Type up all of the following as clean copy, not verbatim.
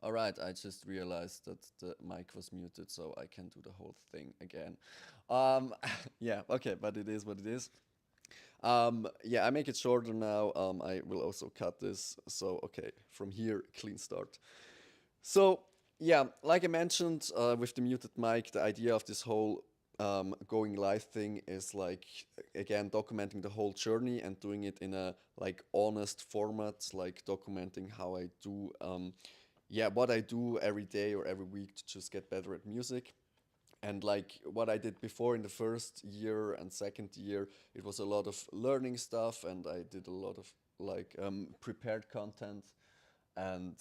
All right, I just realized that the mic was muted, so I can do the whole thing again. Um, yeah, okay, but it is what it is. Yeah, I make it shorter now. I will also cut this. So, okay, from here, clean start. So, yeah, like I mentioned with the muted mic, the idea of this whole going live thing is like, again, documenting the whole journey and doing it in a like honest format, like documenting how I do, yeah, what I do every day or every week to just get better at music. And like what I did before in the first year and second year, it was a lot of learning stuff, and I did a lot of like prepared content, and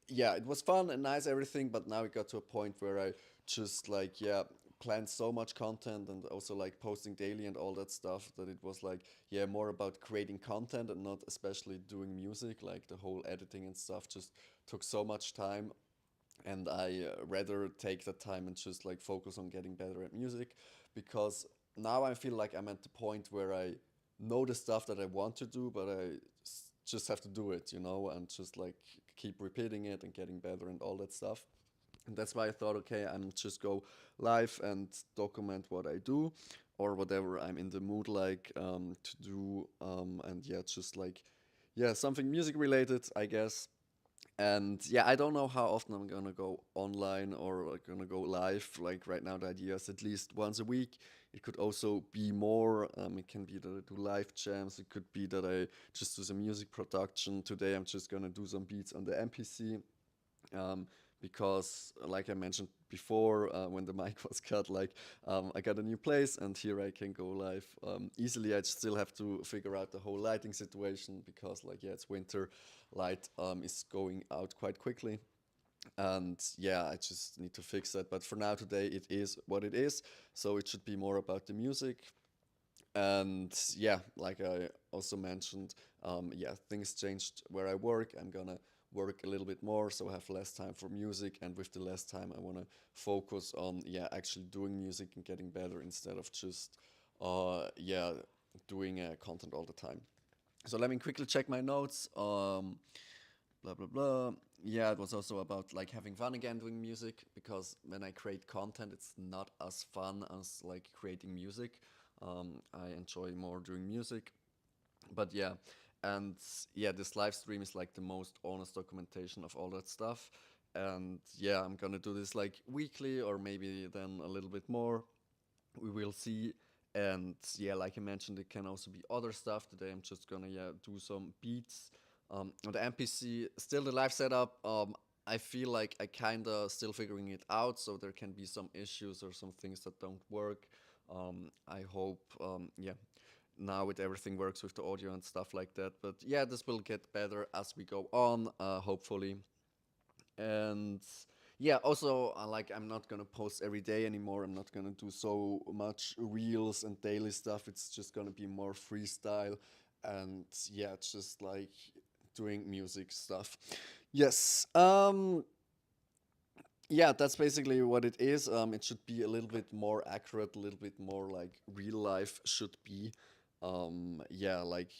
yeah, it was fun and nice everything. But now it got to a point where I just like yeah planned so much content and also like posting daily and all that stuff that it was like yeah more about creating content and not especially doing music. Like the whole editing and stuff just took so much time, and I rather take that time and just like focus on getting better at music, because now I feel like I'm at the point where I know the stuff that I want to do, but just have to do it, you know, and just like keep repeating it and getting better and all that stuff. And that's why I thought, okay, I'm just go live and document what I do or whatever I'm in the mood like to do, and yeah, just like yeah, something music related, I guess. And yeah, I don't know how often I'm gonna go online or like gonna go live. Like right now, the idea is at least once a week. It could also be more. It can be that I do live jams. It could be that I just do some music production. Today, I'm just gonna do some beats on the MPC, um, because, like I mentioned before, when the mic was cut, like I got a new place and here I can go live easily. I still have to figure out the whole lighting situation because, like, yeah, it's winter, light is going out quite quickly. And yeah, I just need to fix that. But for now, today, it is what it is. So it should be more about the music. And yeah, like I also mentioned, yeah, things changed where I work. I'm gonna work a little bit more, so I have less time for music. And with the less time, I wanna focus on yeah, actually doing music and getting better instead of just yeah, doing content all the time. So let me quickly check my notes. Blah blah blah. Yeah, it was also about like having fun again doing music, because when I create content, it's not as fun as like creating music. I enjoy more doing music, but yeah, and yeah, this live stream is like the most honest documentation of all that stuff. And yeah, I'm gonna do this like weekly or maybe then a little bit more. We will see. And yeah, like I mentioned, it can also be other stuff. Today I'm just gonna yeah do some beats on the MPC. Still the live setup. I feel like I kinda still figuring it out, so there can be some issues or some things that don't work. I hope yeah now with everything works with the audio and stuff like that. But yeah, this will get better as we go on, hopefully. And yeah, also like I'm not gonna post every day anymore. I'm not gonna do so much reels and daily stuff. It's just gonna be more freestyle, and yeah, just like doing music stuff. Yes. Yeah, that's basically what it is. It should be a little bit more accurate, a little bit more like real life should be. Yeah, like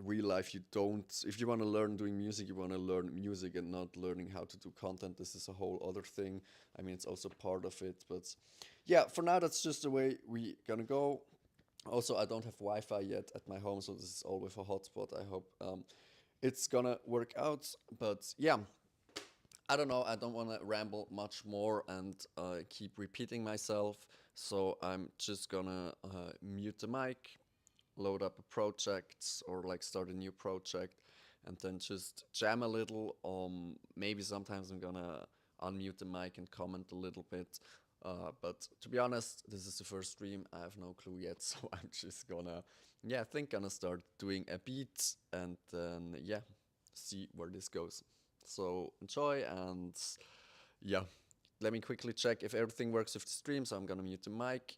real life, you don't. If you want to learn doing music, you want to learn music and not learning how to do content. This is a whole other thing. I mean, it's also part of it, but yeah, for now, that's just the way we gonna go. Also, I don't have Wi-Fi yet at my home, so this is all with a hotspot. I hope it's gonna work out. But yeah, I don't know. I don't want to ramble much more and keep repeating myself. So I'm just gonna mute the mic, load up a project, or like start a new project, and then just jam a little. Maybe sometimes I'm gonna unmute the mic and comment a little bit. But to be honest, this is the first stream. I have no clue yet, so I'm just gonna, yeah, I think gonna start doing a beat and then yeah, see where this goes. So enjoy, and yeah, let me quickly check if everything works with the stream. So I'm gonna mute the mic.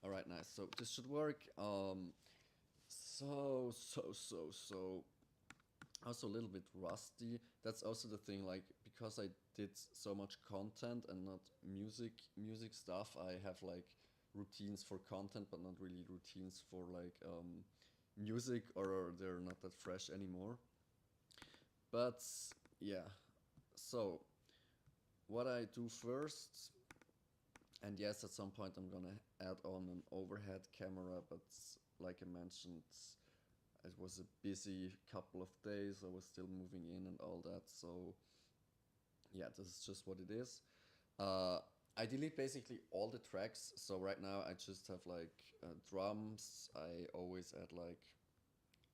All right, nice. So this should work. So also a little bit rusty. That's also the thing. Like because I did so much content and not music stuff, I have like routines for content, but not really routines for like music, or they're not that fresh anymore. But yeah, so what I do first, and yes, at some point I'm gonna add on an overhead camera, but like I mentioned, it was a busy couple of days. I was still moving in and all that, so yeah, this is just what it is. Uh, I delete basically all the tracks, so right now I just have like drums. I always add like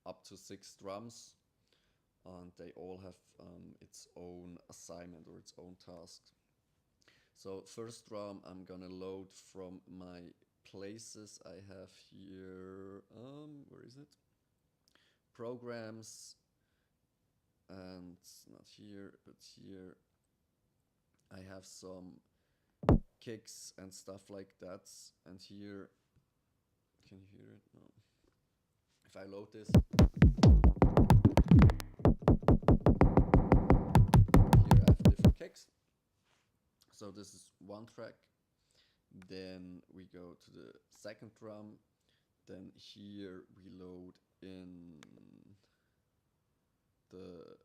up to 6 drums, and they all have its own assignment or its own task. So first drum I'm gonna load from my places I have here. Where is it? Programs, and not here, but here I have some kicks and stuff like that. And here, can you hear it? No. If I load this, here I have different kicks. So this is one track. Then we go to the second drum. Then here we load in the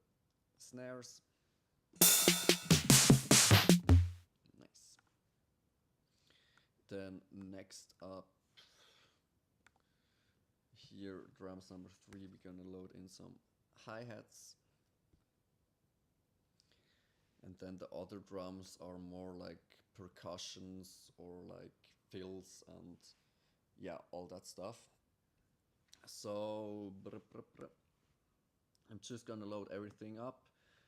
snares. Nice. Then next up, here drums number 3, we're gonna load in some hi-hats. And then the other drums are more like percussions or like fills and yeah, all that stuff. So I'm just gonna load everything up.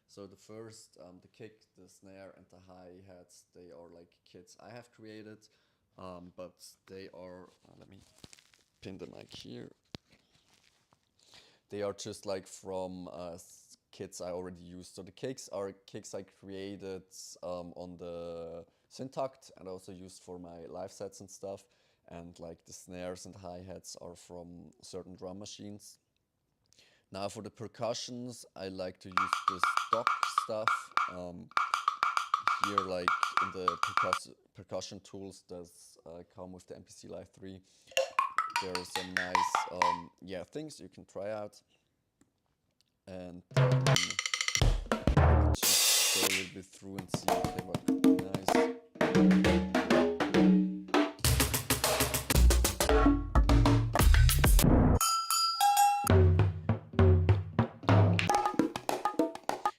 So the first, the kick, the snare, and the hi-hats, they are like kits I have created, but they are, let me pin the mic here. They are just like from kits I already used. So the kicks are kicks I created on the Syntakt and also used for my live sets and stuff. And like the snares and hi-hats are from certain drum machines. Now for the percussions, I like to use the stock stuff. Here, like in the percussion tools that come with the MPC Live 3, there are some nice things you can try out. And just go a little bit through and see, okay, what could be nice.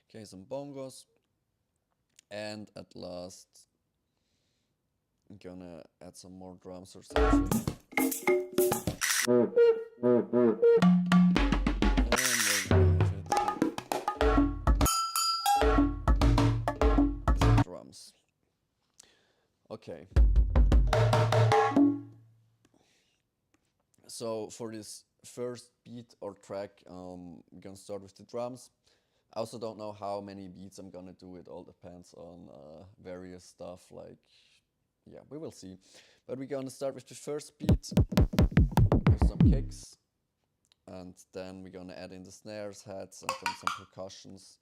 Okay, some bongos. And at last, I'm gonna add some more drums or something. Drums. Okay. So for this first beat or track, I'm gonna start with the drums. I also don't know how many beats I'm gonna do. It all depends on various stuff. Like, yeah, we will see. But we're gonna start with the first beat with some kicks, and then we're gonna add in the snares, hats, and then some percussions.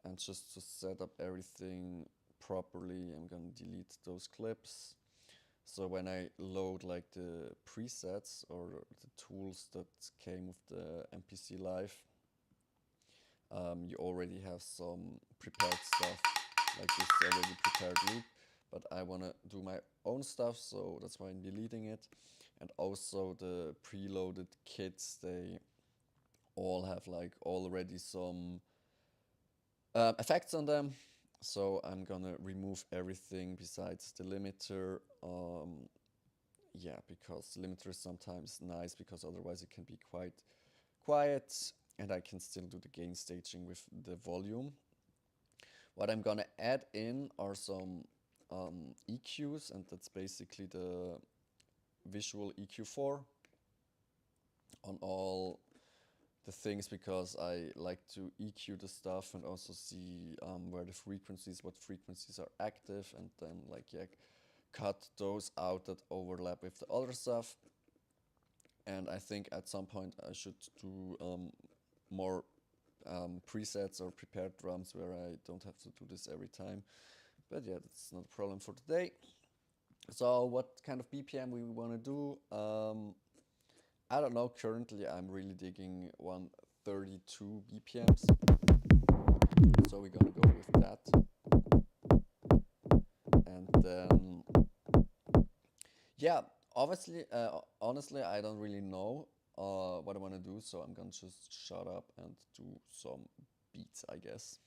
And just to set up everything properly, I'm gonna delete those clips. So when I load like the presets or the tools that came with the MPC Live, you already have some prepared stuff, like this already prepared loop, but I want to do my own stuff, so that's why I'm deleting it. And also the preloaded kits, they all have like already some effects on them, so I'm gonna remove everything besides the limiter. Yeah, because the limiter is sometimes nice because otherwise it can be quite quiet, and I can still do the gain staging with the volume. What I'm gonna add in are some EQs, and that's basically the visual EQ4 on all the things, because I like to EQ the stuff and also see where the frequencies, what frequencies are active, and then like cut those out that overlap with the other stuff. And I think at some point I should do more presets or prepared drums where I don't have to do this every time. But yeah, that's not a problem for today. So what kind of BPM we want to do? I don't know. Currently, I'm really digging 132 BPMs. So we're gonna go with that. And then, yeah, obviously, honestly, I don't really know what I want to do. So I'm gonna just shut up and do some beats, I guess.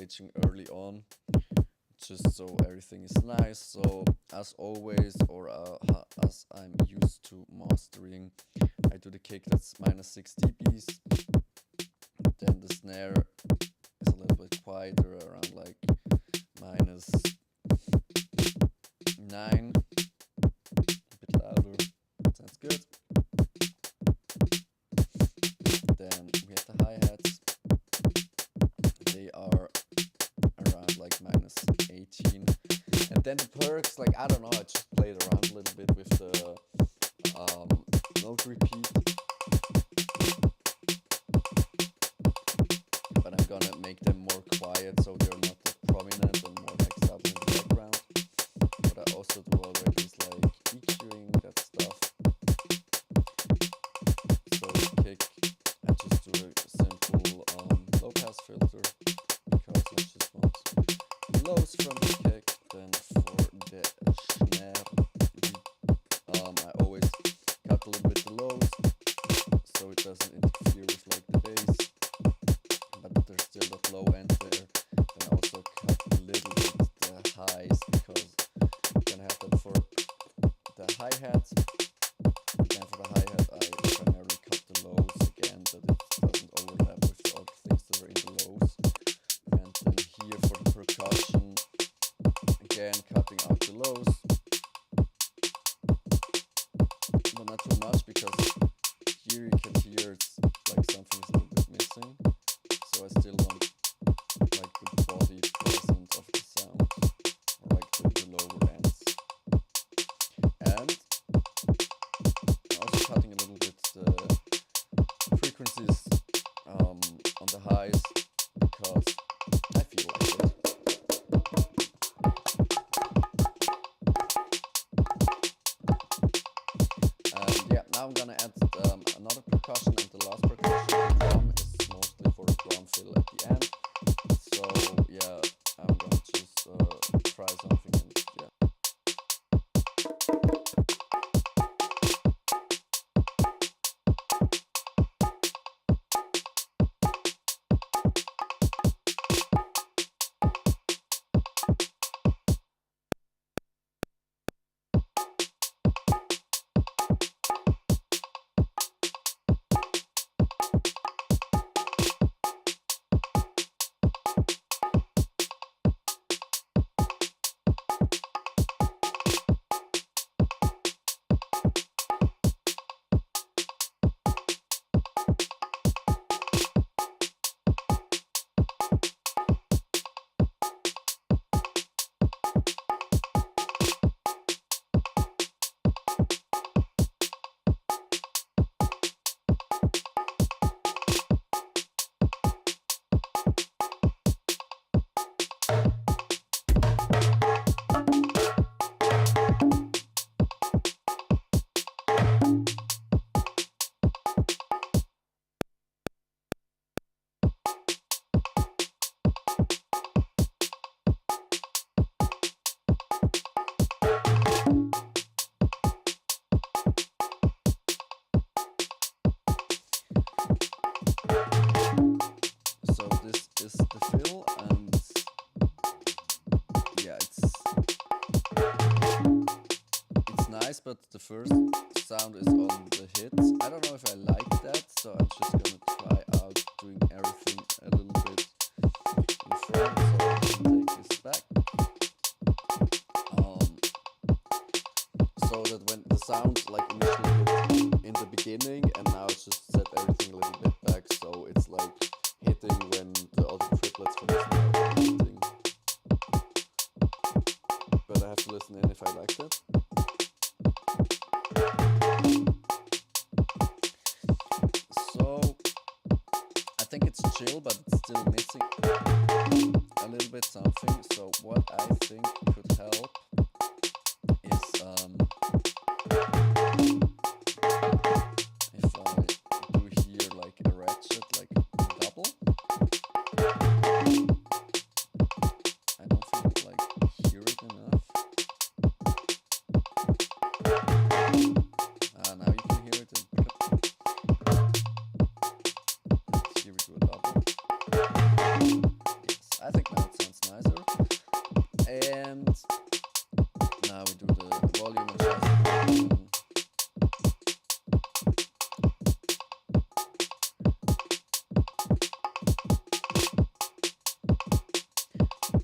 staging early on, just so everything is nice. So as always, or as I'm used to mastering, I do the kick that's -6 dBs. Then the snare is a little bit quieter, around like -9, a bit louder. Sounds good. Then we have the hi-hats. They are around like -18. And then the perks, like I don't know, I just played around a little bit with the note repeat. But I'm gonna make them more quiet so they're not that prominent and more like stuff in the background. What I also do already is like EQing that stuff. So the kick, I just do a simple low pass filter because I just want lows from the kick. Then for the snare, I always cut a little bit the lows so it doesn't interfere with like the bass, but there's still that low end there. Then I also cut a little bit the highs because I'm gonna have that for the hi-hats. And for the hi-hat I primarily cut the lows again, that it doesn't overlap with the other things that are in the lows. And then here for the percussion, again cutting out the lows, but not too much because here you can hear it's like something's a little bit missing. So I still want like the body present of the sound, or like the lower ends. And also cutting a little bit the frequencies on the highs because I feel like it. Yeah, now I'm gonna add another percussion, and the last percussion, the drum, is mostly for a drum fill at the end. So yeah, I'm gonna just try something and yeah. So this is the fill, and yeah, it's nice, but the first sound is on the hits. I don't know if I like that, so I'm just gonna try out doing everything a little bit in front. So I can take this back, so that when the sound like initially hit in the beginning, and now it's just set everything a little bit back, so it's like hitting when the other triplets from the snare are hitting. But I have to listen in if I like that. So I think it's chill, but it's still missing a little bit something. So what I think could help is if I do here like a ratchet, like a double. I don't think like hear it enough. Now you can hear it. Let's here we do a double. Yes, I think now And now we do the volume adjustment.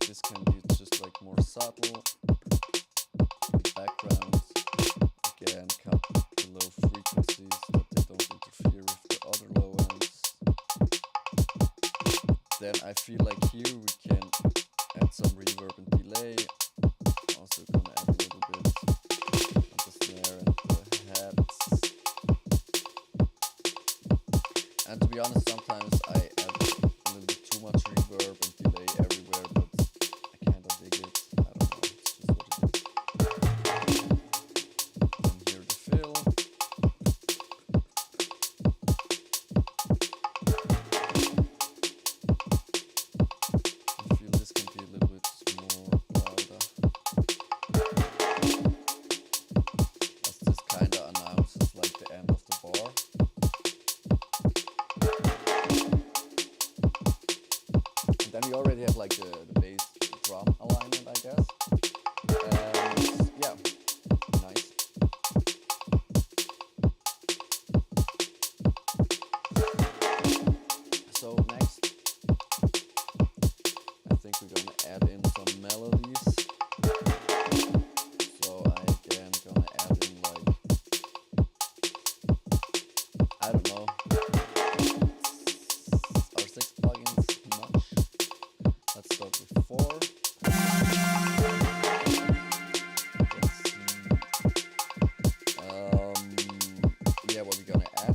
This can be just like more subtle. Backgrounds. Again, cut the low frequencies that they don't interfere with the other low ends. Then I feel like here we can add some reverb and delay. Also gonna add a little bit on the snare and the hats. And to be honest, sometimes I add a little bit too much reverb and delay everywhere, but I kinda dig it. I don't know, it's just what it is. Then here the fill. I feel this can be a little bit more louder. As this kinda announces like the end of the bar. And then we already have like the bass drum alignment, I guess. And yeah, nice. So next, I think we're gonna add in some melodies. So I again gonna add in like, I don't know, are 6 plugins much? Let's start with 4. Let's see. Yeah, what we're gonna add.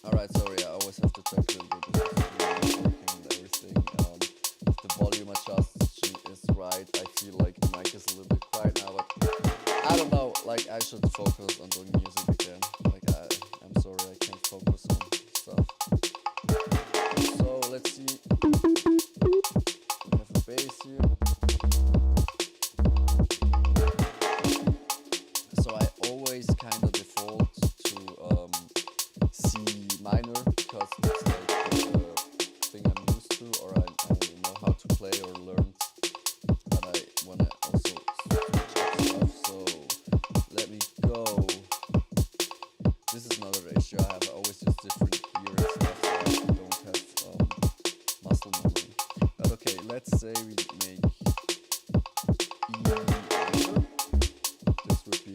Alright, sorry, I always have to check a little bit if it's really working and everything. If the volume adjustment is right, I feel like the mic is a little bit quiet now, but I don't know, like I should focus on doing music again. Like I'm sorry, I can't focus on stuff. So let's see. We have a bass here. So I always kind of default to C minor because it's like the thing I'm used to, or I know how to play or learn, but I wanna also switch up stuff. So let me go. This is another issue I have. I always use different gear and stuff, so I don't have muscle memory. But okay, let's say we make E major. This would be.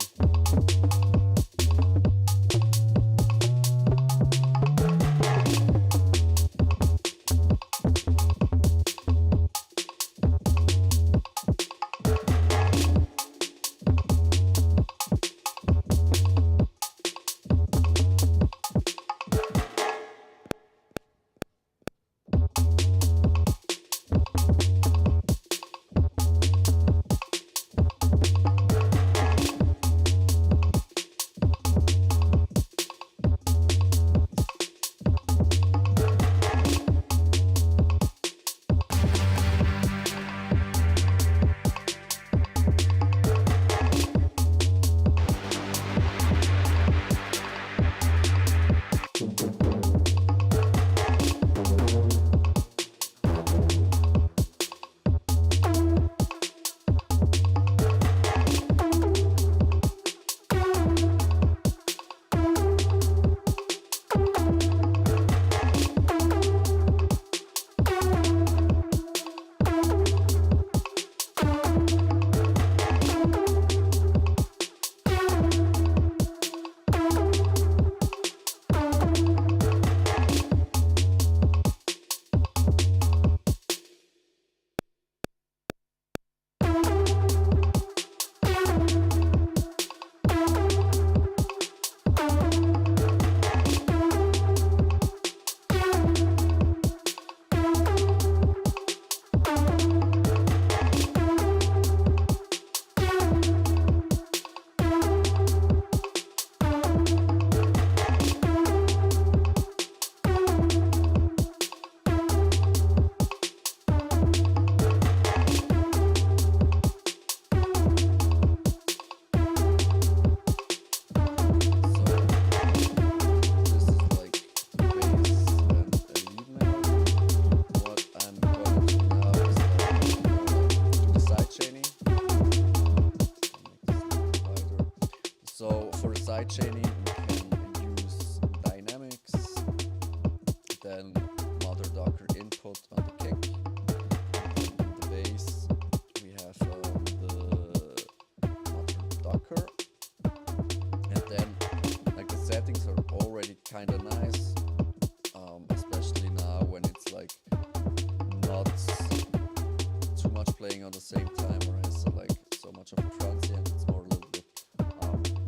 same time, or has like so much of a transient. It's more a little bit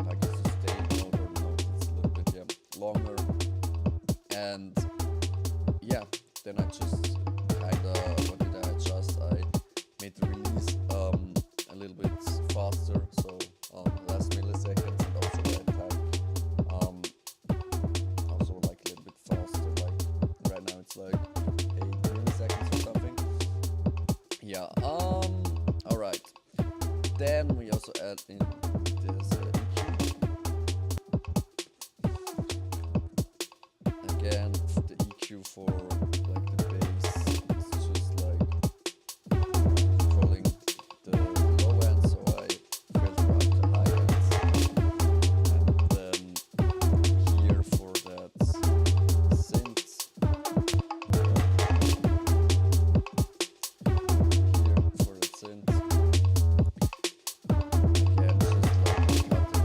like a sustained mode, or mode that's a little bit longer. And yeah, then I just what did I adjust? I made the release a little bit faster, so less milliseconds, and also the attack also like a little bit faster. Like right now it's like 8 milliseconds or something. Yeah. All right. Then we also add in this EQ. Again, the EQ for like the bass is just like controlling the low end, so I filter out the high ends. And then here for that synth, here for the synth, again, just like cut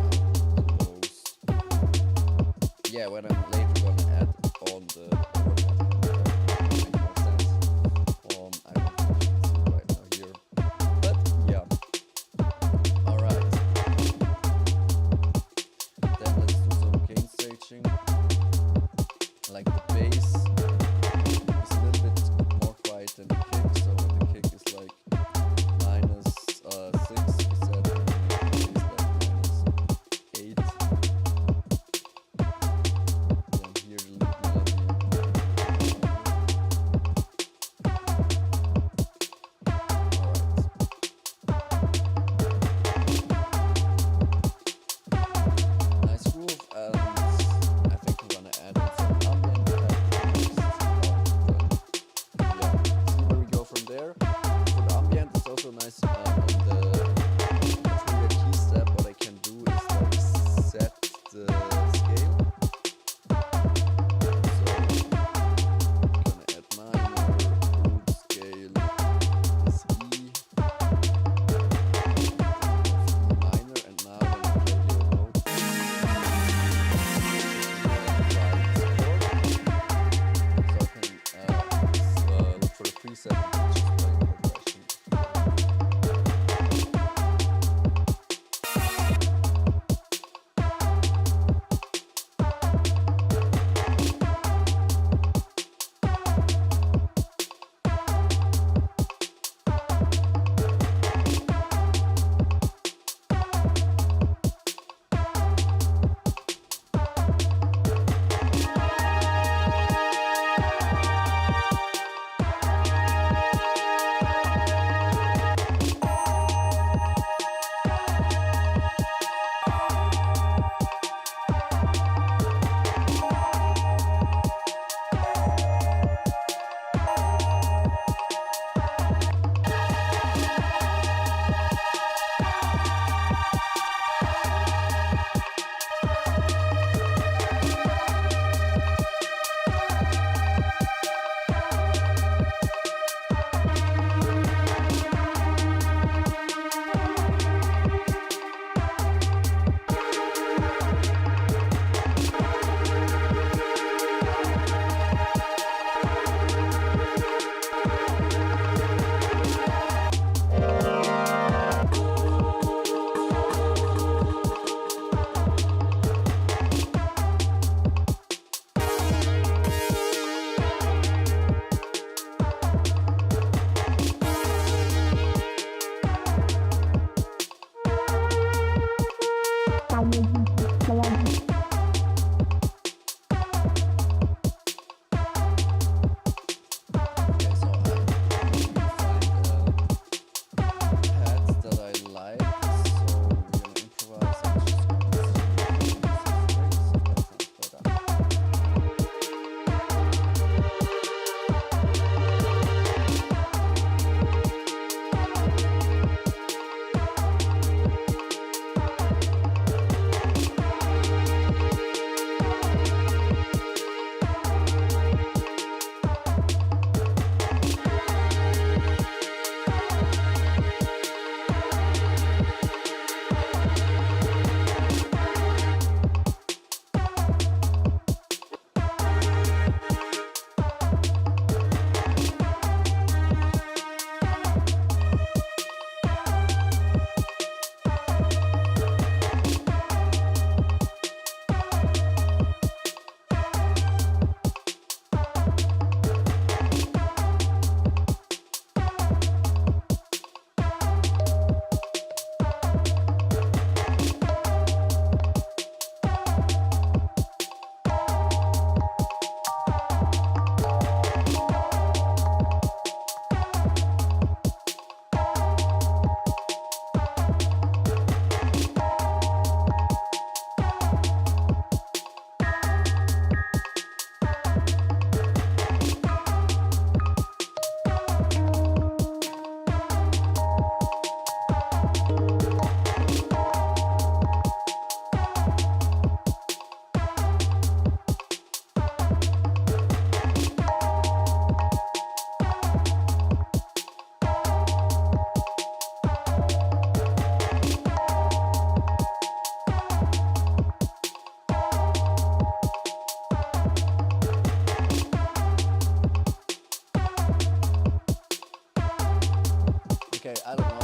Okay, I don't know.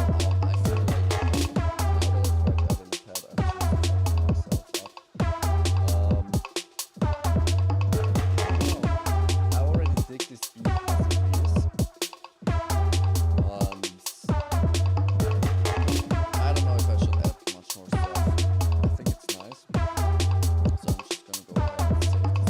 I feel like now that I tried adding a pad, I'm just fucking myself up. I don't know. I already dig this beat as it is, and I don't know if I should add much more stuff. I think it's nice, so I'm just gonna go ahead and save this.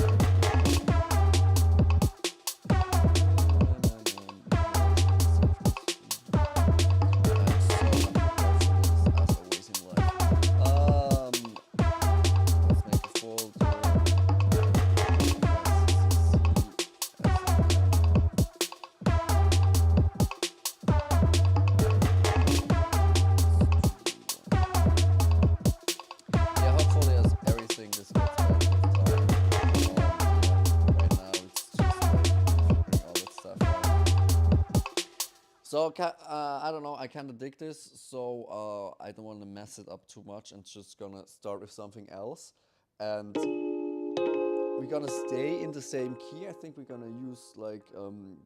So I don't know. I kind of dig this, so I don't want to mess it up too much, and just gonna start with something else. And we're gonna stay in the same key. I think we're gonna use like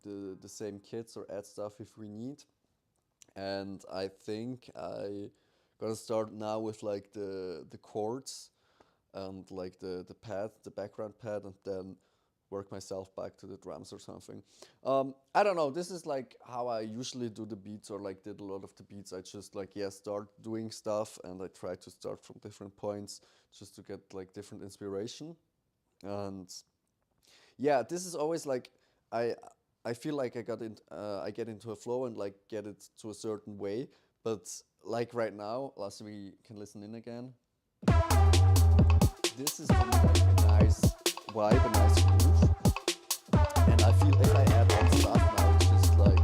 the same kits or add stuff if we need. And I think I gonna start now with like the chords and like the pad, the background pad, and then work myself back to the drums or something. I don't know, this is like how I usually do the beats, or like did a lot of the beats. I just like, yeah, start doing stuff, and I try to start from different points just to get like different inspiration. And yeah, this is always like, I I feel like I get into a flow and like get it to a certain way. But like right now, last we can listen in again. This is for me like a nice vibe, a nice groove. And I feel if I add on stuff now, it just like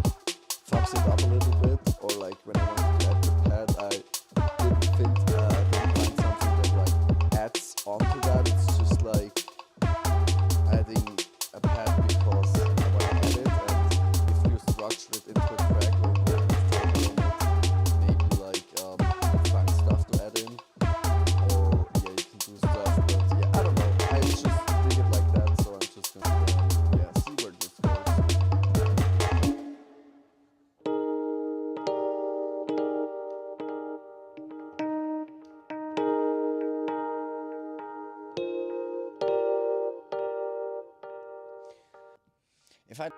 fucks it up a little bit. Or like when I wanted to add the pad, I didn't find something that like adds onto that. It's just like adding a pad because I want to add it. And if you structure it into a track or work with it, maybe like you find stuff to add in. Or yeah, you can do stuff. But yeah, I don't know. I just dig it like that. So I'm just gonna yeah, see where this goes. If I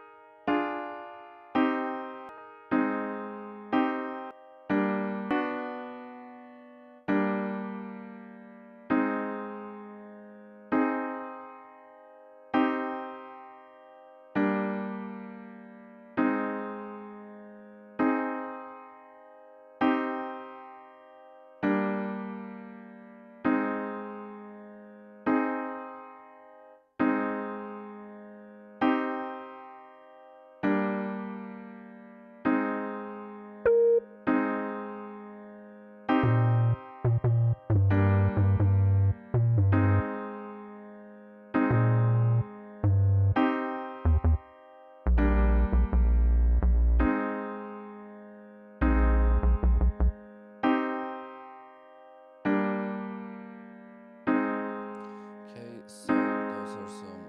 okay, so those are some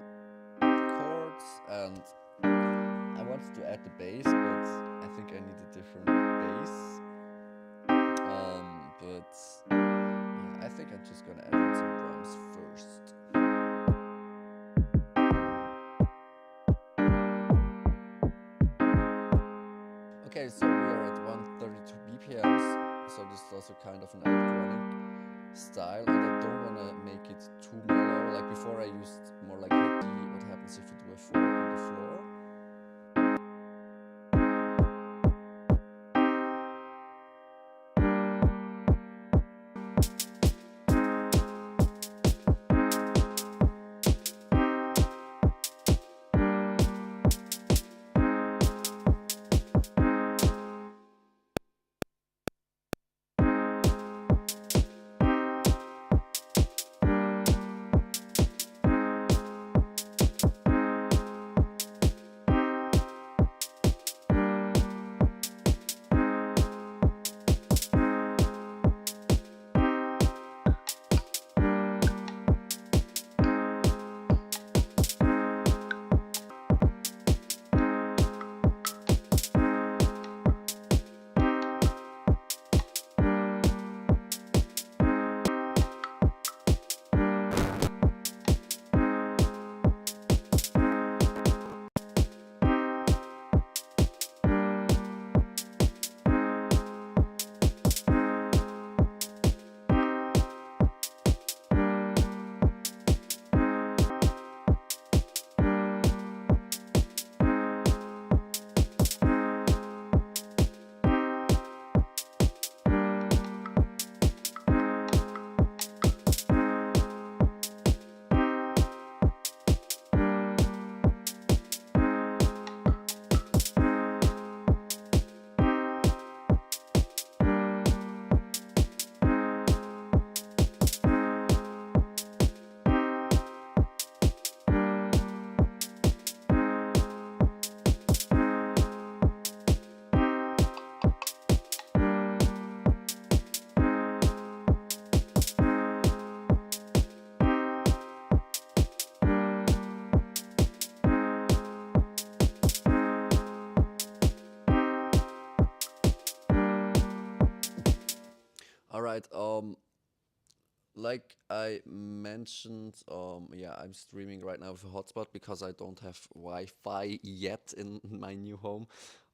chords, and I wanted to add the bass, but I think I need a different bass. But yeah, I think I'm just gonna add in some drums first. Okay, so we are at 132 BPMs, so this is also kind of an electronic style, and I don't want to make it too mellow. Like before I used more like hippie, what happens if you do a 4 on the floor? All right. Like I mentioned, yeah, I'm streaming right now with a hotspot because I don't have Wi-Fi yet in my new home.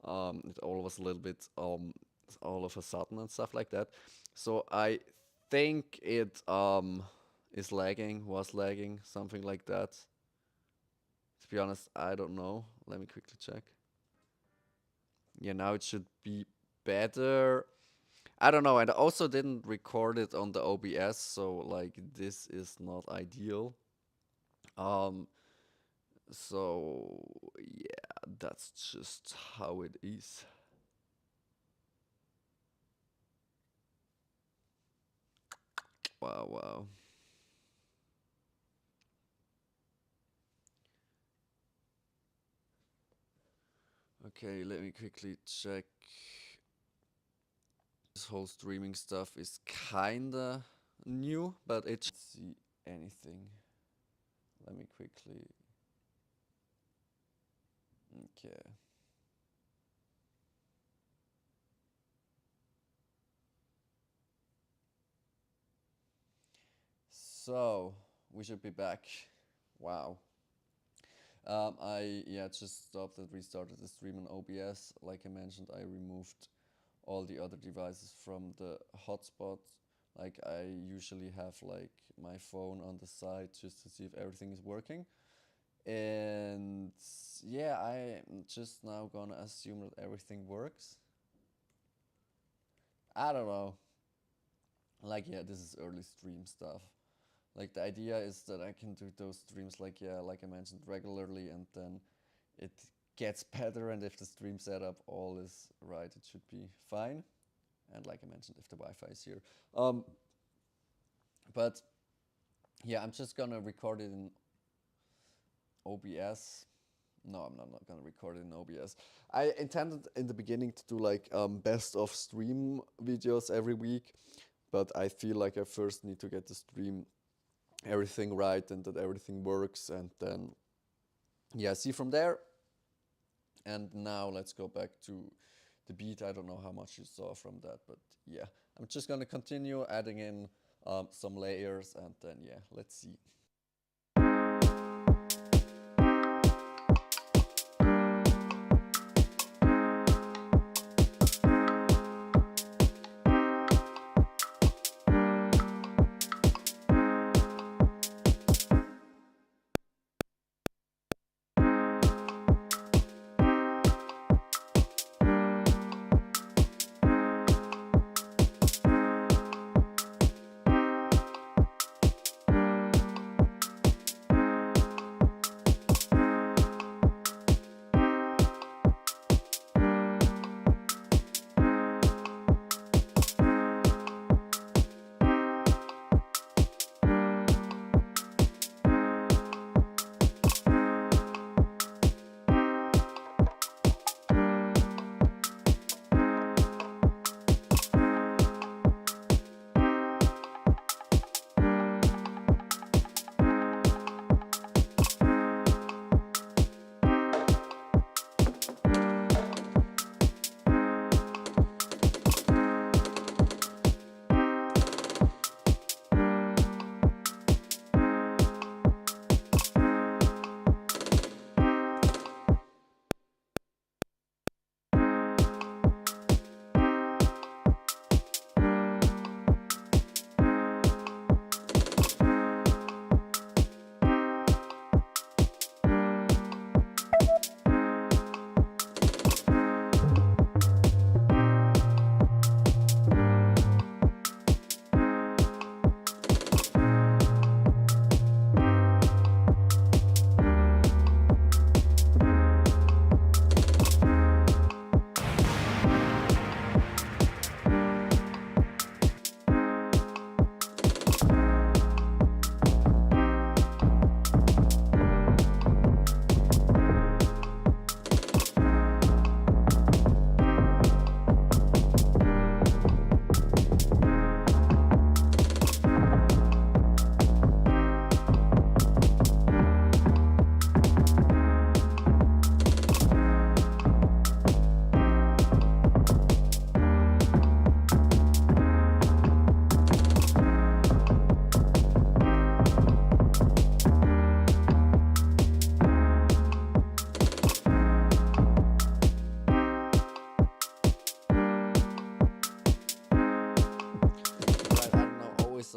It all was a little bit all of a sudden and stuff like that. So I think it is lagging, was lagging, something like that. To be honest, I don't know. Let me quickly check. Yeah, now it should be better. I don't know, and I also didn't record it on the OBS, so like this is not ideal. Um, so yeah, that's just how it is. Wow, wow. Okay, let me quickly check. This whole streaming stuff is kinda new, but it should see anything. Let me quickly. Okay. So we should be back. Wow. I yeah just stopped and restarted the stream on OBS. Like I mentioned, I removed all the other devices from the hotspot. Like I usually have like my phone on the side just to see if everything is working. And yeah, I'm just now gonna assume that everything works. I don't know. Like yeah, this is early stream stuff. Like the idea is that I can do those streams like yeah, like I mentioned regularly, and then it gets better, and if the stream setup all is right, it should be fine. And like I mentioned, if the Wi-Fi is here. But yeah, I'm just gonna record it in OBS. No, I'm not gonna record it in OBS. I intended in the beginning to do like best of stream videos every week, but I feel like I first need to get the stream everything right and that everything works, and then yeah, see from there. And now let's go back to the beat. I don't know how much you saw from that, but yeah, I'm just gonna continue adding in some layers, and then yeah, let's see.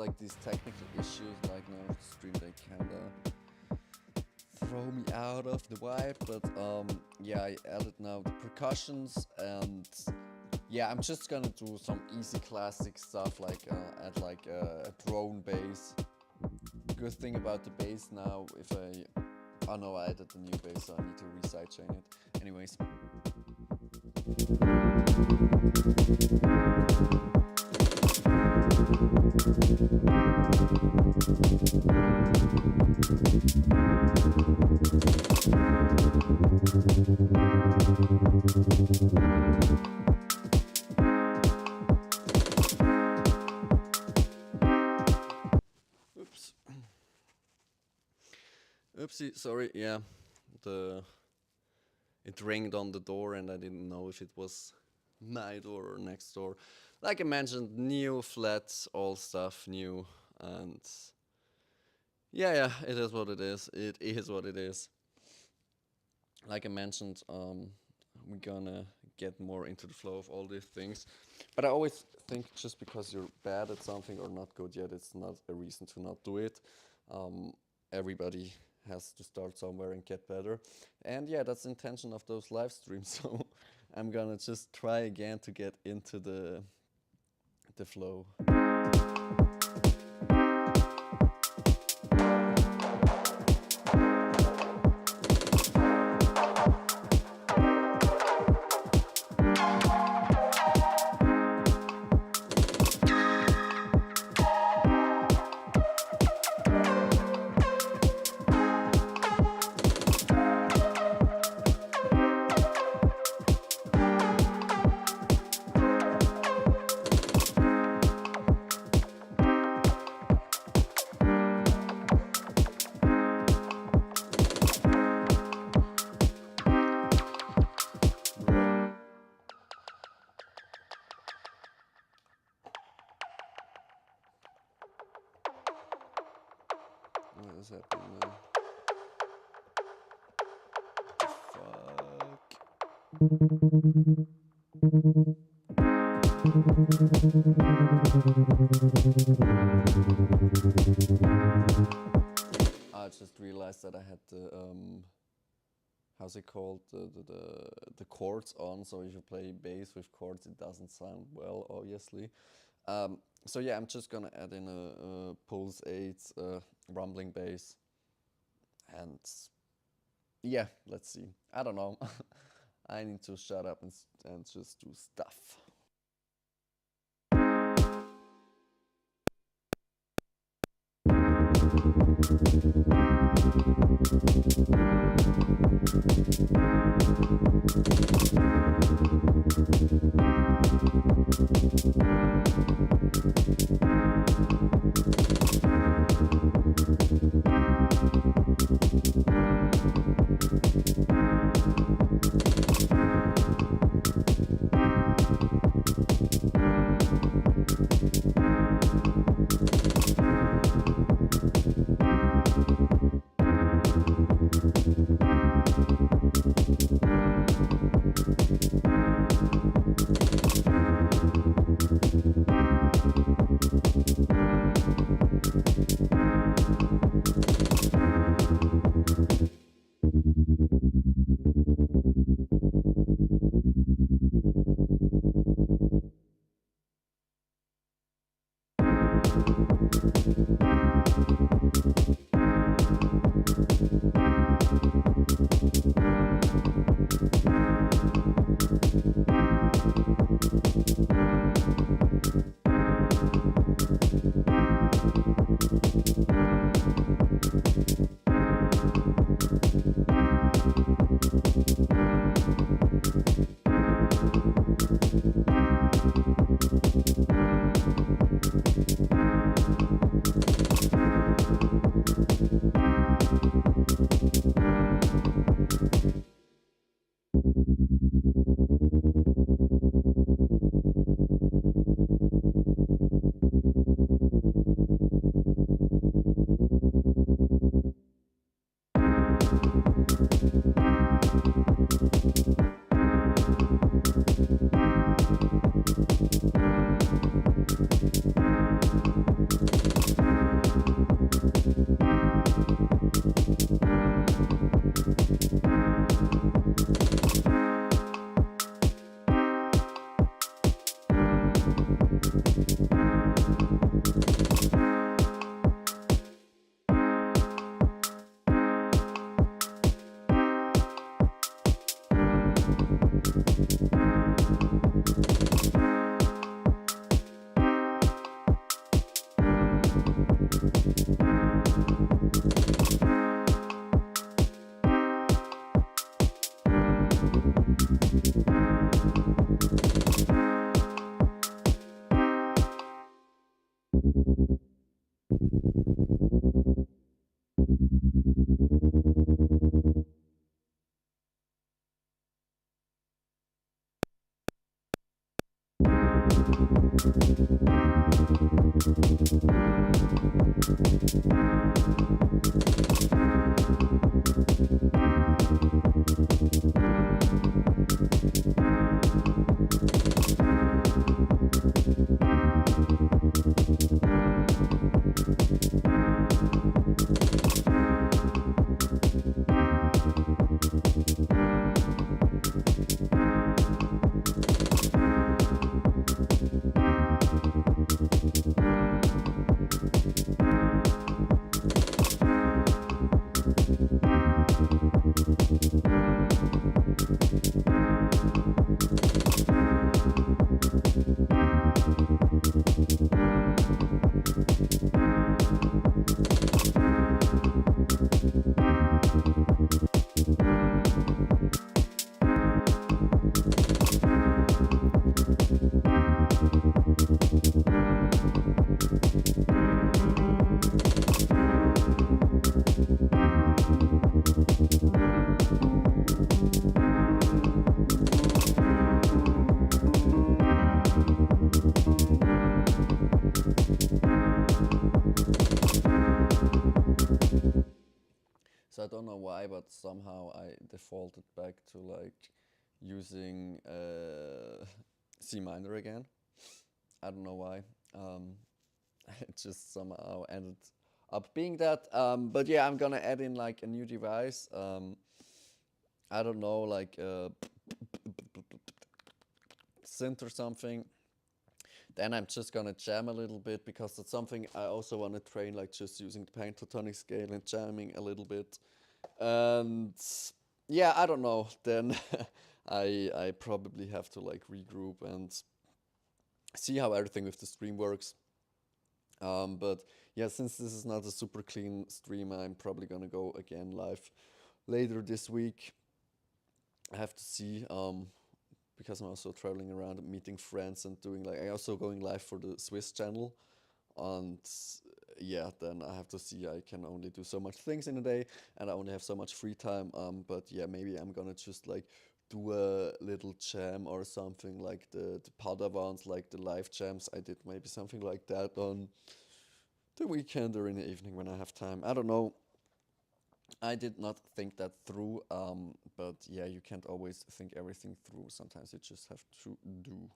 like these technical issues, like no stream they kinda throw me out of the vibe, but yeah, I added now the percussions, and yeah, I'm just gonna do some easy classic stuff, like add like a drone bass. Good thing about the bass now, if oh no, I added the new bass, so I need to sidechain it. Anyways. Oops. Oopsie, sorry, yeah. It rang on the door and I didn't know if it was my door or next door. Like I mentioned, new flats, all stuff new, and yeah, it is what it is. It is what it is. Like I mentioned, we're gonna get more into the flow of all these things. But I always think just because you're bad at something or not good yet, it's not a reason to not do it. Everybody has to start somewhere and get better. And yeah, that's the intention of those live streams. So I'm gonna just try again to get into the flow. What is happening now? I just realized that I had the how's it called, the chords on. So if you play bass with chords, it doesn't sound well, obviously. So yeah, I'm just gonna add in a pulse 8 rumbling bass, and yeah, let's see. I don't know. I need to shut up and just do stuff. So I don't know why, but somehow I defaulted back to like using C minor again. I don't know why. It just somehow ended up being that. But yeah, I'm gonna add in like a new device. I don't know, like synth or something. Then I'm just gonna jam a little bit because that's something I also want to train, like just using the pentatonic scale and jamming a little bit. And yeah, I don't know. Then I probably have to like regroup and see how everything with the stream works. But yeah, since this is not a super clean stream, I'm probably gonna go again live later this week. I have to see, because I'm also traveling around and meeting friends and doing like, I also going live for the Swiss channel. And yeah, then I have to see, I can only do so much things in a day and I only have so much free time. But yeah, maybe I'm gonna just like do a little jam or something like the Padawans, like the live jams. I did maybe something like that on the weekend or in the evening when I have time. I don't know. I did not think that through, but yeah, you can't always think everything through. Sometimes you just have to do.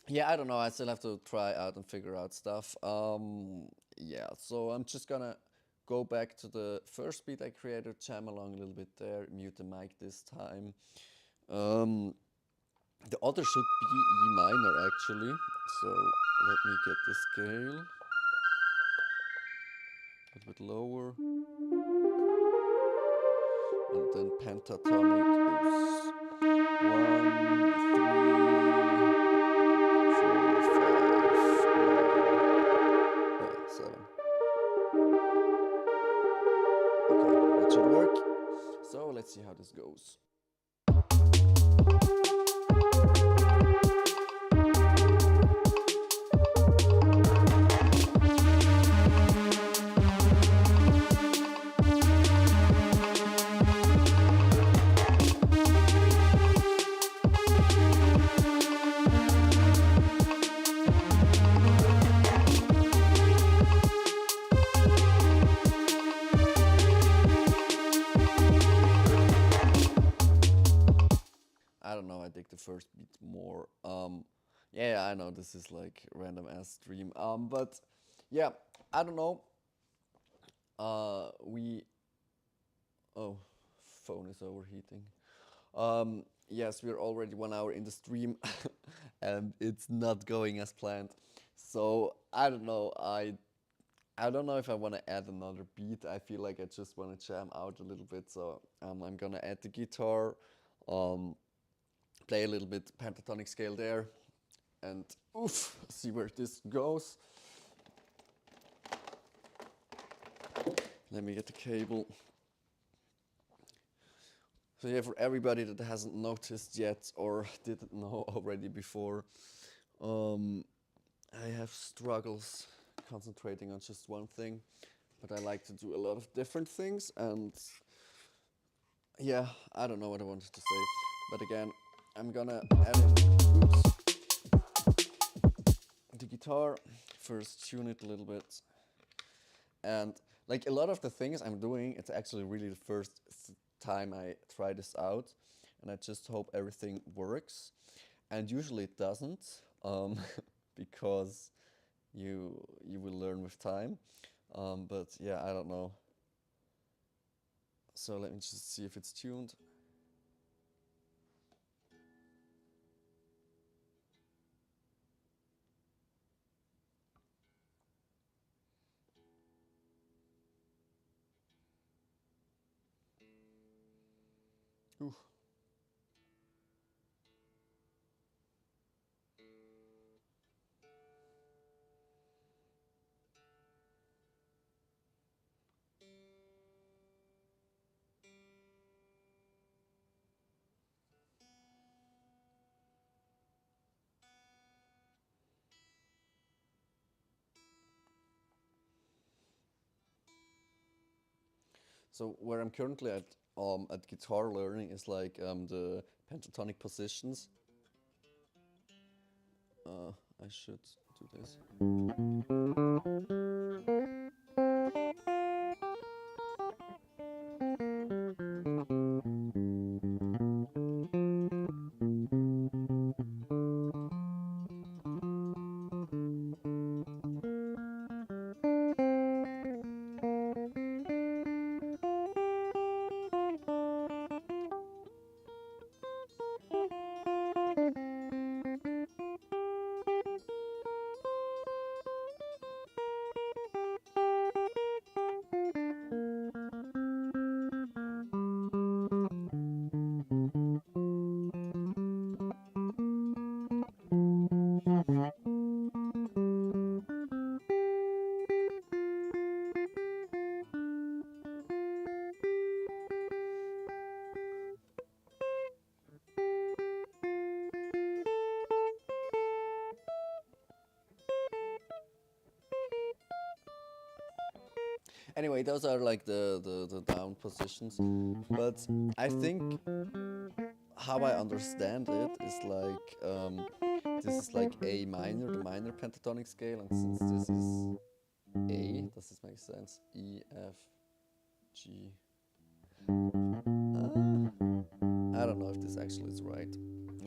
Yeah, I don't know. I still have to try out and figure out stuff. Yeah, so I'm just gonna go back to the first beat I created, jam along a little bit there, mute the mic this time. Um, the other should be E minor actually. So let me get the scale a little bit lower. And then pentatonic is 1, 3, 4, 5, 7. Okay, that should work. So let's see how this goes. I don't know, I dig the first beat more. Yeah, I know this is like random ass stream. But yeah, I don't know. We oh, phone is overheating. Yes, we're already 1 hour in the stream, and it's not going as planned. So I don't know. I don't know if I want to add another beat. I feel like I just want to jam out a little bit. So I'm gonna add the guitar. Um, Play a little bit pentatonic scale there, and oof, see where this goes. Let me get the cable. So yeah, for everybody that hasn't noticed yet or didn't know already before, I have struggles concentrating on just one thing, but I like to do a lot of different things, and yeah, I don't know what I wanted to say, but again, I'm gonna add in the guitar, first tune it a little bit, and like a lot of the things I'm doing, it's actually really the first time I try this out, and I just hope everything works, and usually it doesn't, because you will learn with time, but yeah, I don't know. So let me just see if it's tuned. Ooh. So where I'm currently at guitar learning is like the pentatonic positions. I should do this. Anyway, those are like the down positions. But I think how I understand it is like this is like A minor, the minor pentatonic scale, and since this is A, does this make sense? E, F, G. I don't know if this actually is right,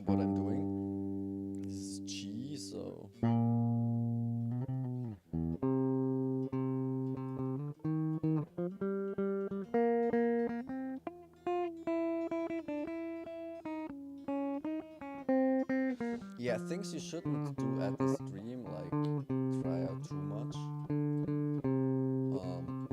what I'm doing. Yeah, things you shouldn't do at the stream, like try out too much. Um,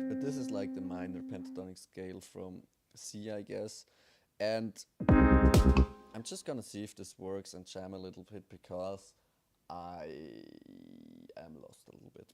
but this is like the minor pentatonic scale from C, I guess. And I'm just gonna see if this works and jam a little bit because I am lost a little bit.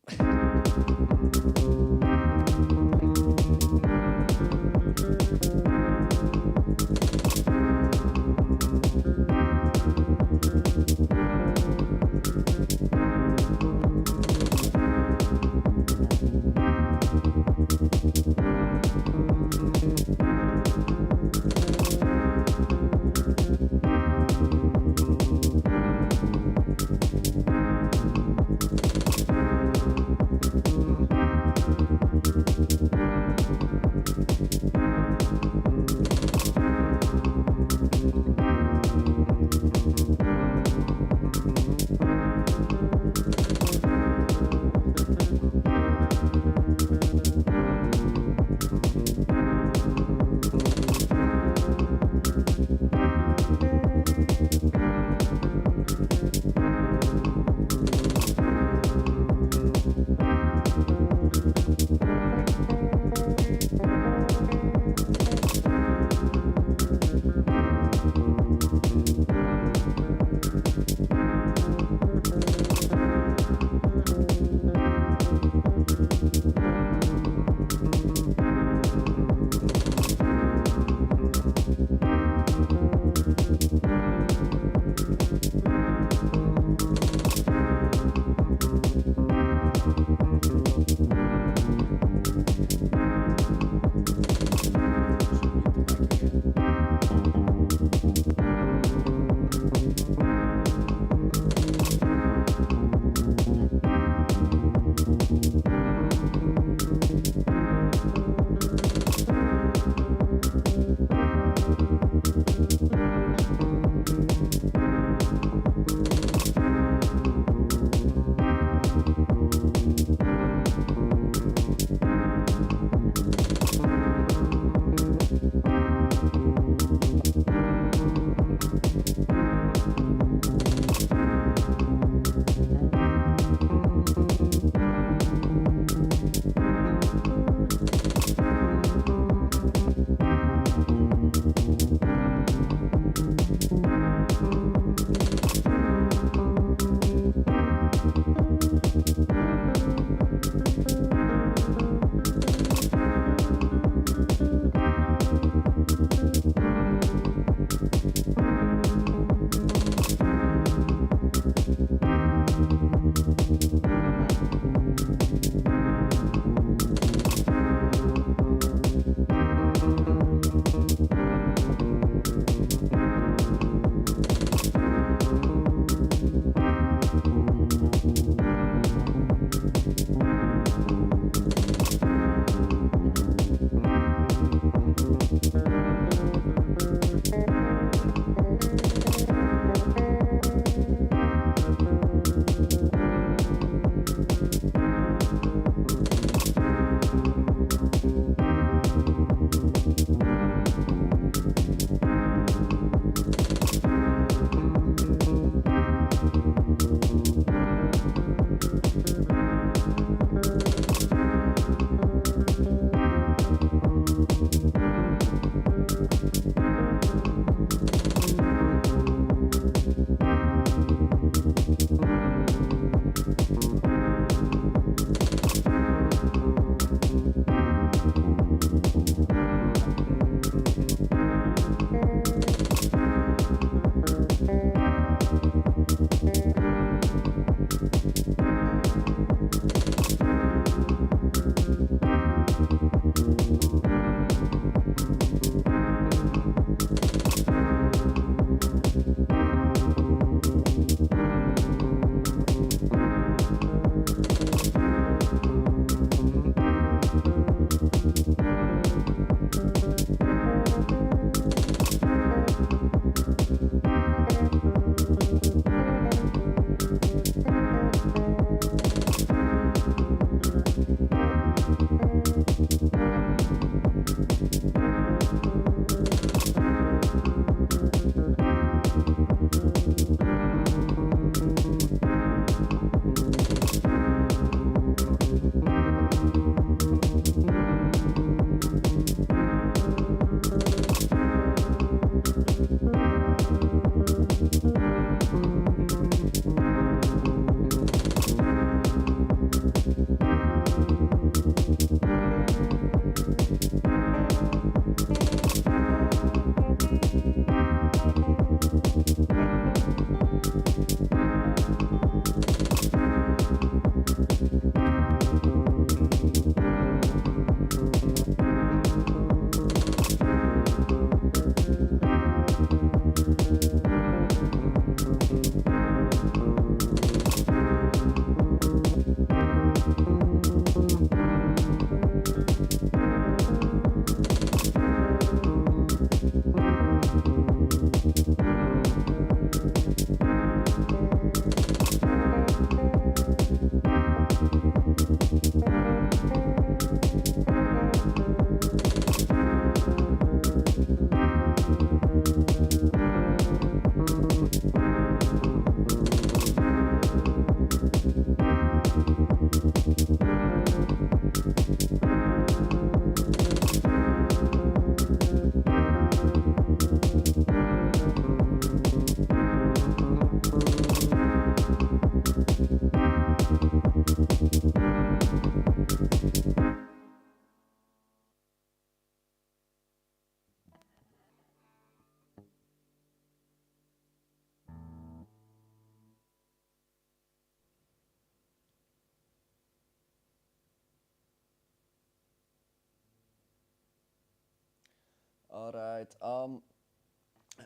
All right.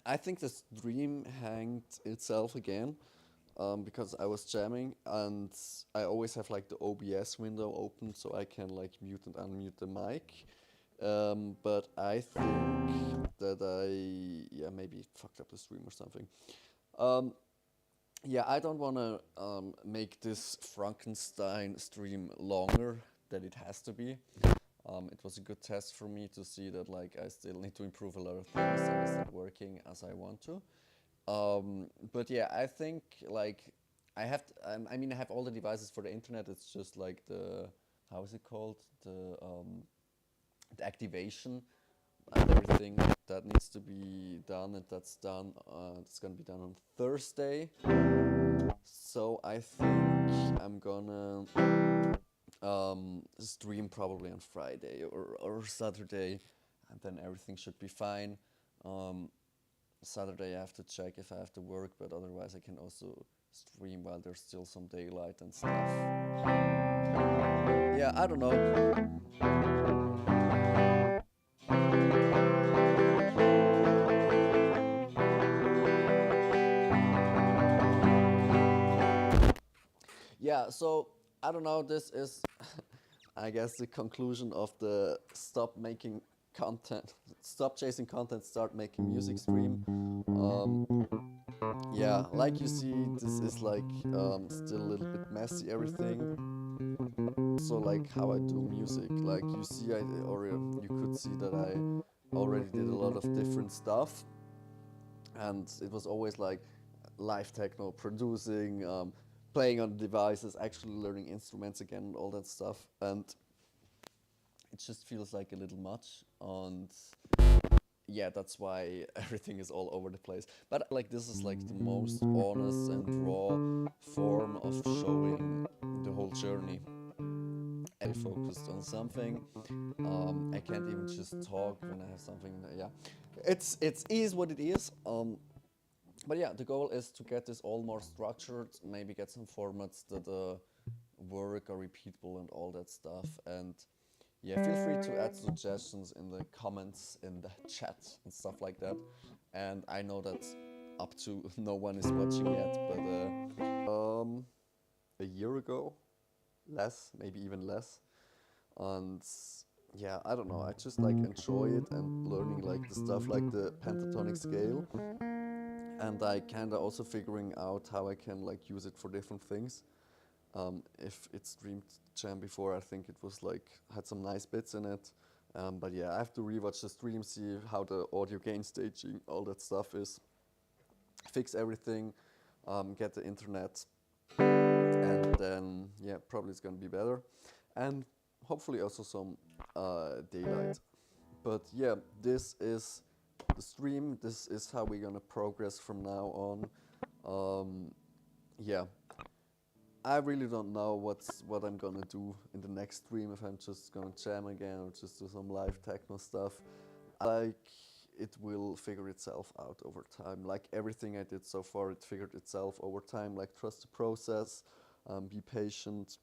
I think the stream hanged itself again, because I was jamming and I always have like the OBS window open so I can like mute and unmute the mic. But I think that yeah, maybe fucked up the stream or something. Um, yeah, I don't want to make this Frankenstein stream longer than it has to be. It was a good test for me to see that like I still need to improve a lot of things and it's not working as I want to. But yeah, I think like I mean, I have all the devices for the internet. It's just like the how is it called the activation and everything that needs to be done, and that's done. It's gonna be done on Thursday. So I think I'm gonna stream probably on Friday or Saturday, and then everything should be fine. Um, Saturday I have to check if I have to work, but otherwise I can also stream while there's still some daylight and stuff. Yeah, I don't know. Yeah, so I don't know. This is, I guess, the conclusion of the stop making content, stop chasing content, start making music stream. Um, yeah, like you see, this is like still a little bit messy everything. Also, like how I do music. Like you see, or you could see that I already did a lot of different stuff, and it was always like live techno, producing, playing on devices, actually learning instruments again, and all that stuff. And it just feels like a little much. And yeah, that's why everything is all over the place. But like this is like the most honest and raw form of showing the whole journey. I focused on something. I can't even just talk when I have something. Yeah, it's is what it is. But yeah, the goal is to get this all more structured. Maybe get some formats that work, are repeatable, and all that stuff. And yeah, feel free to add suggestions in the comments, in the chat, and stuff like that. And I know that up to no one is watching yet, but a year ago, less, maybe even less. And yeah, I don't know. I just like enjoy it and learning like the stuff like the pentatonic scale. And I kind of also figuring out how I can like use it for different things. If it streamed Jam before, I think it was like had some nice bits in it. But yeah, I have to rewatch the stream, see how the audio gain staging, all that stuff is. Fix everything, get the internet, and then yeah, probably it's gonna be better, and hopefully also some daylight. But yeah, this is the stream. This is how we're gonna progress from now on. Yeah, I really don't know what I'm gonna do in the next stream. If I'm just gonna jam again or just do some live techno stuff, like it will figure itself out over time. Like everything I did so far, it figured itself over time. Like trust the process, be patient,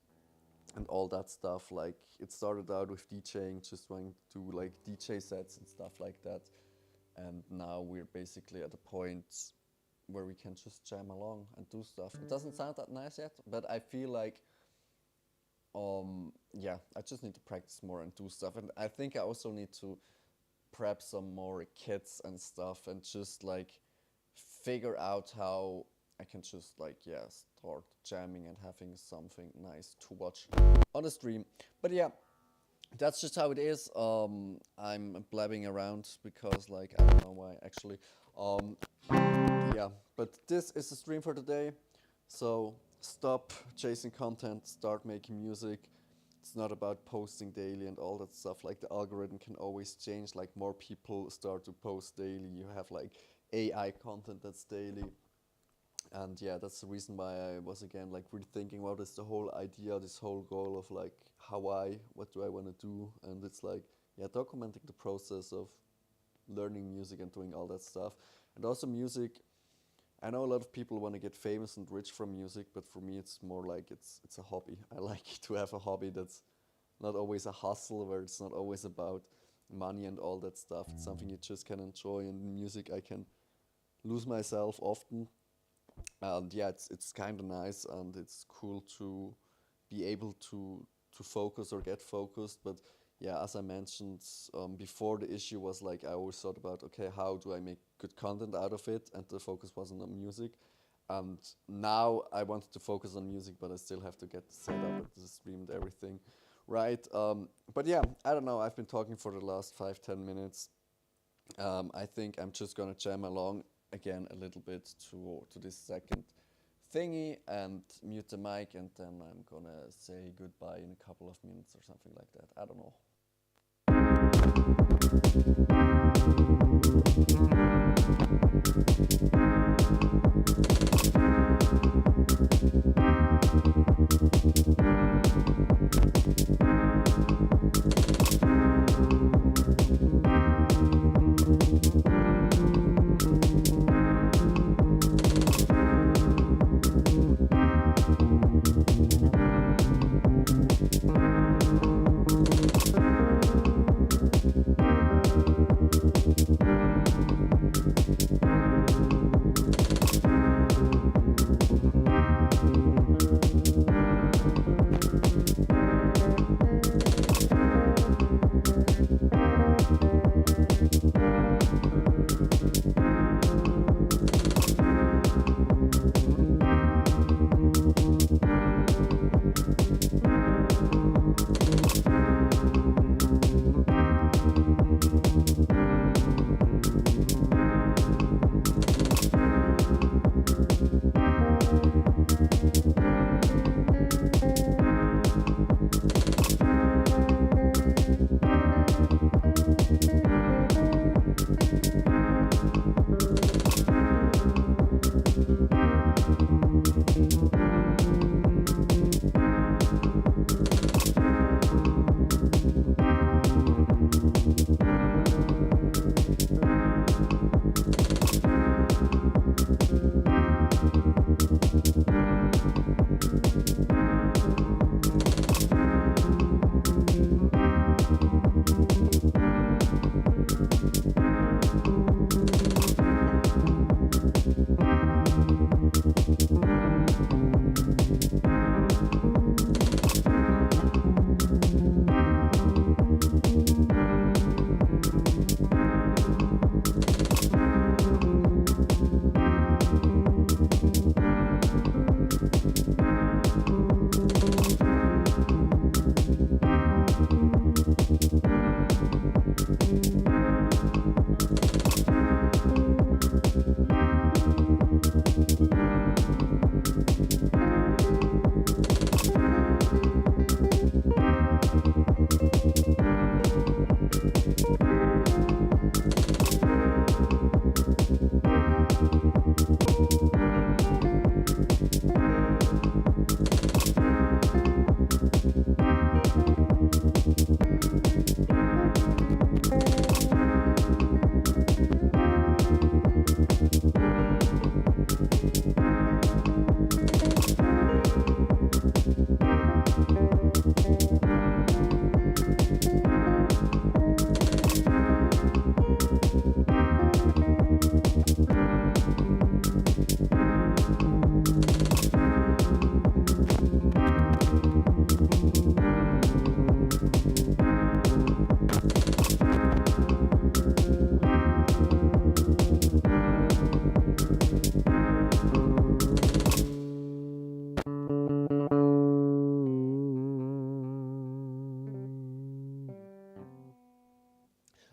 and all that stuff. Like it started out with DJing, just wanting to do like DJ sets and stuff like that, and now we're basically at a point where we can just jam along and do stuff. It doesn't sound that nice yet, but I feel like yeah, I just need to practice more and do stuff. And I think I also need to prep some more kits and stuff and just like figure out how I can just like yeah, start jamming and having something nice to watch on the stream. But yeah, that's just how it is. I'm blabbing around because like I don't know why actually. Yeah, but this is the stream for today. So stop chasing content, start making music. It's not about posting daily and all that stuff. Like the algorithm can always change. Like more people start to post daily. You have like AI content that's daily. And yeah, that's the reason why I was again like rethinking what is the whole idea, this whole goal of like what do I want to do? And it's like, yeah, documenting the process of learning music and doing all that stuff. And also music, I know a lot of people want to get famous and rich from music, but for me it's more like it's a hobby. I like to have a hobby that's not always a hustle, where it's not always about money and all that stuff. It's something you just can enjoy, and in music I can lose myself often. And yeah, it's kind of nice, and it's cool to be able to focus or get focused. But yeah, as I mentioned before, the issue was like I always thought about, okay, how do I make good content out of it, and the focus wasn't on music. And now I wanted to focus on music, but I still have to get the setup and the stream and everything right. But yeah, I don't know, I've been talking for the last 5-10 minutes. I think I'm just gonna jam along again a little bit to this second thingy and mute the mic, and then I'm gonna say goodbye in a couple of minutes or something like that. I don't know.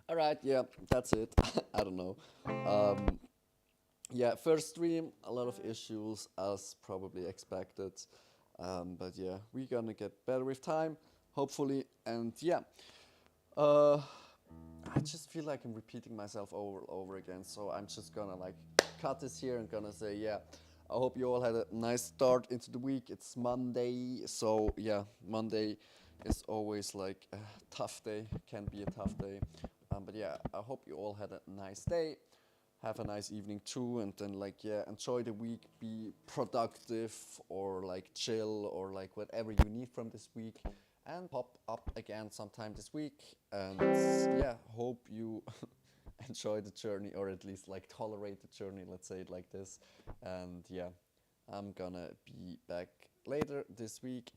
All right, yeah, that's it. I don't know. Um, yeah, first stream, a lot of issues as probably expected. But yeah, we're gonna get better with time, hopefully. And yeah, uh, I just feel like I'm repeating myself over and over again. So I'm just gonna like cut this here and gonna say, yeah, I hope you all had a nice start into the week. It's Monday, so yeah, Monday is always like a tough day, can be a tough day. But yeah, I hope you all had a nice day. Have a nice evening too, and then like yeah, enjoy the week, be productive or like chill or like whatever you need from this week. and pop up again sometime this week. And yeah, hope you enjoy the journey, or at least like tolerate the journey, let's say it like this. And yeah, I'm gonna be back later this week